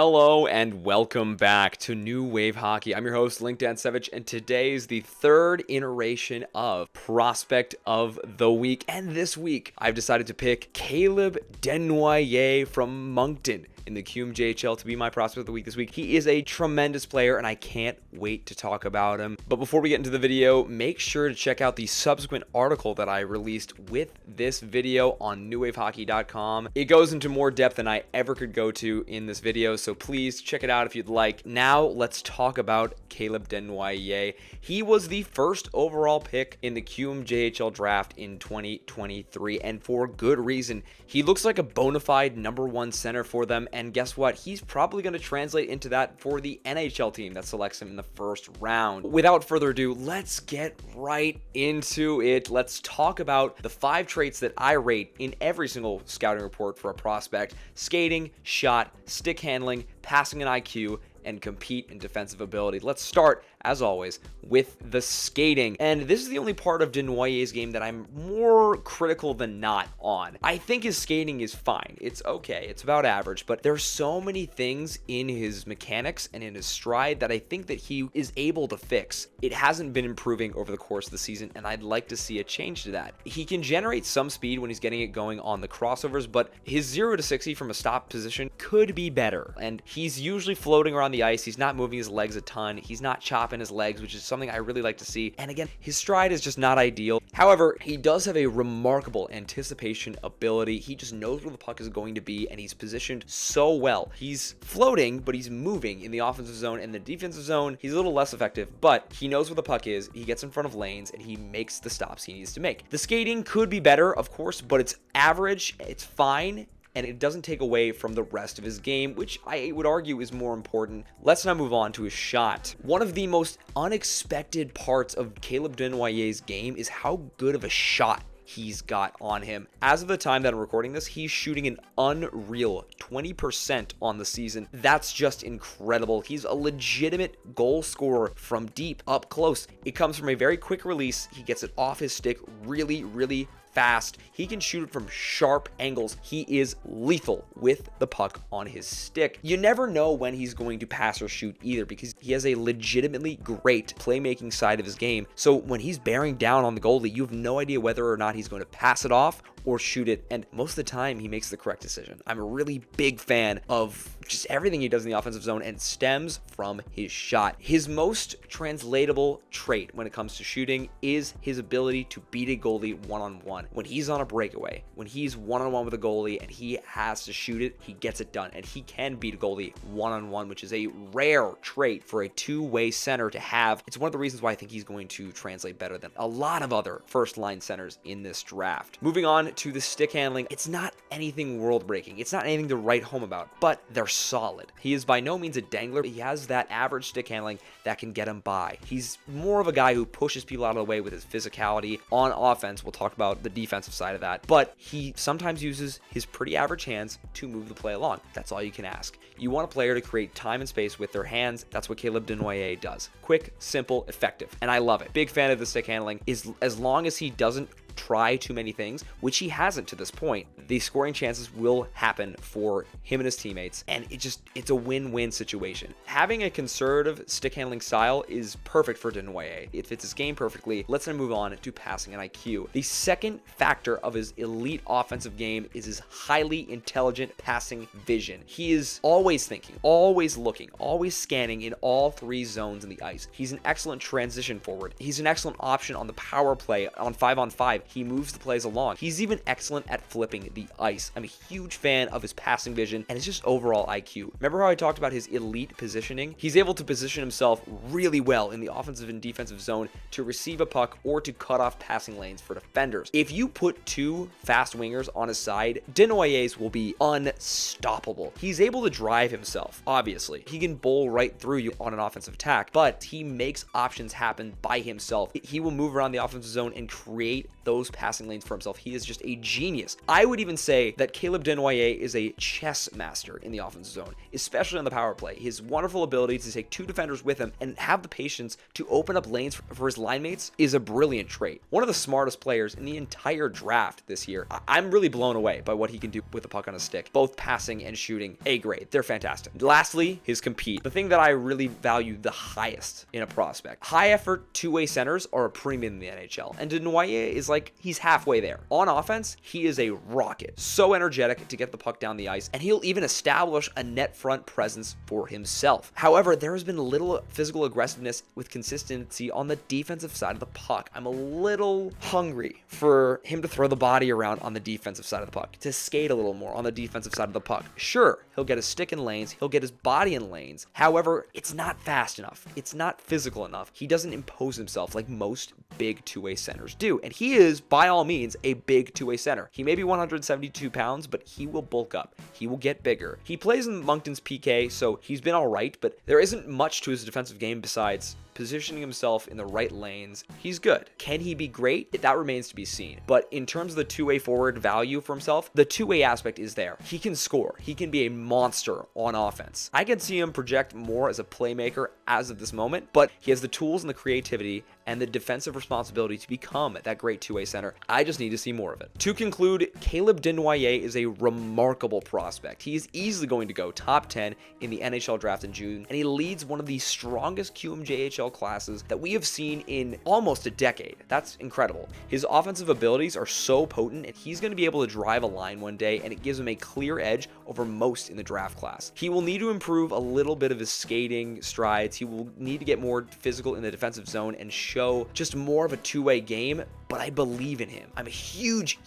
Hello and welcome back to New Wave Hockey. I'm your host, Link Dansevich, and today is the third iteration of Prospect of the Week. And this week, I've decided to pick Caleb Desnoyers from Moncton in the QMJHL to be my Prospect of the Week this week. He is a tremendous player, and I can't wait to talk about him. But before we get into the video, make sure to check out the subsequent article that I released with this video on newwavehockey.com. It goes into more depth than I ever could go to in this video, so please check it out if you'd like. Now, let's talk about Caleb Desnoyers. He was the first overall pick in the QMJHL draft in 2023, and for good reason. He looks like a bona fide #1 center for them, and guess what? He's probably going to translate into that for the NHL team that selects him in the first round. Without further ado, let's get right into it. Let's talk about the 5 traits that I rate in every single scouting report for a prospect: skating, shot, stick handling, passing and IQ, and compete in defensive ability. Let's start, as always, with the skating. And this is the only part of Desnoyers' game that I'm more critical than not on. I think his skating is fine. It's okay. It's about average, but there's so many things in his mechanics and in his stride that I think that he is able to fix. It hasn't been improving over the course of the season, and I'd like to see a change to that. He can generate some speed when he's getting it going on the crossovers, but his 0 to 60 from a stop position could be better. And he's usually floating around the ice. He's not moving his legs a ton. He's not chopping his legs, which is something I really like to see. And again, his stride is just not ideal. However, he does have a remarkable anticipation ability. He just knows where the puck is going to be, and he's positioned so well. He's floating, but he's moving in the offensive zone, and the defensive zone, he's a little less effective, but he knows where the puck is. He gets in front of lanes, and he makes the stops he needs to make. The skating could be better, of course, but it's average. It's fine, and it doesn't take away from the rest of his game, which I would argue is more important. Let's now move on to his shot. One of the most unexpected parts of Caleb Desnoyers' game is how good of a shot he's got on him. As of the time that I'm recording this, he's shooting an unreal 20% on the season. That's just incredible. He's a legitimate goal scorer from deep, up close. It comes from a very quick release. He gets it off his stick really fast. He can shoot it from sharp angles. He is lethal with the puck on his stick. You never know when he's going to pass or shoot either, because he has a legitimately great playmaking side of his game. So when he's bearing down on the goalie, you have no idea whether or not he's going to pass it off or shoot it, and most of the time he makes the correct decision. I'm a really big fan of just everything he does in the offensive zone, and it stems from his shot. His most translatable trait when it comes to shooting is his ability to beat a goalie one-on-one. When he's on a breakaway, when he's one-on-one with a goalie and he has to shoot it, he gets it done, and he can beat a goalie one-on-one, which is a rare trait for a two-way center to have. It's one of the reasons why I think he's going to translate better than a lot of other first-line centers in this draft. Moving on to the stick handling, it's not anything world-breaking. It's not anything to write home about, but they're solid. He is by no means a dangler. He has that average stick handling that can get him by. He's more of a guy who pushes people out of the way with his physicality on offense. We'll talk about the defensive side of that, but he sometimes uses his pretty average hands to move the play along. That's all you can ask. You want a player to create time and space with their hands. That's what Caleb Desnoyers does. Quick, simple, effective, and I love it. Big fan of the stick handling. As long as he doesn't try too many things, which he hasn't to this point, the scoring chances will happen for him and his teammates, and it's a win-win situation. Having a conservative stick handling style is perfect for Desnoyers. It fits his game perfectly. Let's now move on to passing and IQ. The second factor of his elite offensive game is his highly intelligent passing vision. He is always thinking, always looking, always scanning in all 3 zones in the ice. He's an excellent transition forward. He's an excellent option on the power play on 5-on-5. He moves the plays along. He's even excellent at flipping the ice. I'm a huge fan of his passing vision and his just overall IQ. Remember how I talked about his elite positioning? He's able to position himself really well in the offensive and defensive zone to receive a puck or to cut off passing lanes for defenders. If you put 2 fast wingers on his side, Desnoyers will be unstoppable. He's able to drive himself, obviously. He can bowl right through you on an offensive attack, but he makes options happen by himself. He will move around the offensive zone and create those those passing lanes for himself. He is just a genius. I would even say that Caleb Desnoyers is a chess master in the offensive zone, especially on the power play. His wonderful ability to take two defenders with him and have the patience to open up lanes for his line mates is a brilliant trait. One of the smartest players in the entire draft this year. I'm really blown away by what he can do with the puck on a stick. Both passing and shooting, A grade. They're fantastic. Lastly, his compete. The thing that I really value the highest in a prospect. High effort two-way centers are a premium in the NHL, and Desnoyers is like, he's halfway there. On offense, he is a rocket. So energetic to get the puck down the ice, and he'll even establish a net front presence for himself. However, there has been little physical aggressiveness with consistency on the defensive side of the puck. I'm a little hungry for him to throw the body around on the defensive side of the puck, to skate a little more on the defensive side of the puck. Sure, he'll get his stick in lanes, he'll get his body in lanes. However, it's not fast enough. It's not physical enough. He doesn't impose himself like most big two-way centers do. And he is, by all means, a big two-way center. He may be 172 pounds, but he will bulk up. He will get bigger. He plays in Moncton's PK, so he's been all right, but there isn't much to his defensive game besides positioning himself in the right lanes. He's good. Can he be great? That remains to be seen. But in terms of the two-way forward value for himself, the two-way aspect is there. He can score. He can be a monster on offense. I can see him project more as a playmaker as of this moment, but he has the tools and the creativity and the defensive responsibility to become that great two-way center. I just need to see more of it. To conclude, Caleb Desnoyers is a remarkable prospect. He is easily going to go top 10 in the NHL draft in June, and he leads one of the strongest QMJHL classes that we have seen in almost a decade. That's incredible. His offensive abilities are so potent, and he's going to be able to drive a line one day, and it gives him a clear edge over most in the draft class. He will need to improve a little bit of his skating strides. He will need to get more physical in the defensive zone and show just more of a two-way game, but I believe in him. I'm a huge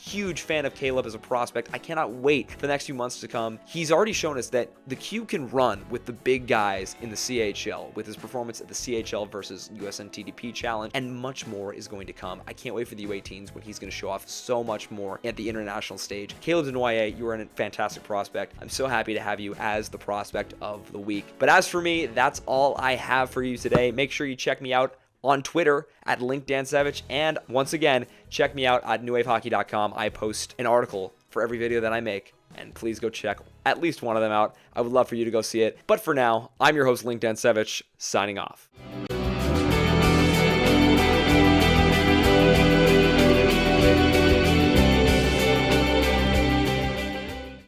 fan of Caleb as a prospect. I cannot wait for the next few months to come. He's already shown us that the Q can run with the big guys in the CHL, with his performance at the CHL versus USN TDP Challenge, and much more is going to come. I can't wait for the U18s when he's going to show off so much more at the international stage. Caleb Desnoyers, you are a fantastic prospect. I'm so happy to have you as the prospect of the week. But as for me, that's all I have for you today. Make sure you check me out on Twitter at LinkDanSavage, and once again, check me out at newwavehockey.com. I post an article for every video that I make, and please go check at least one of them out. I would love for you to go see it. But for now, I'm your host, LinkDanSavage, signing off.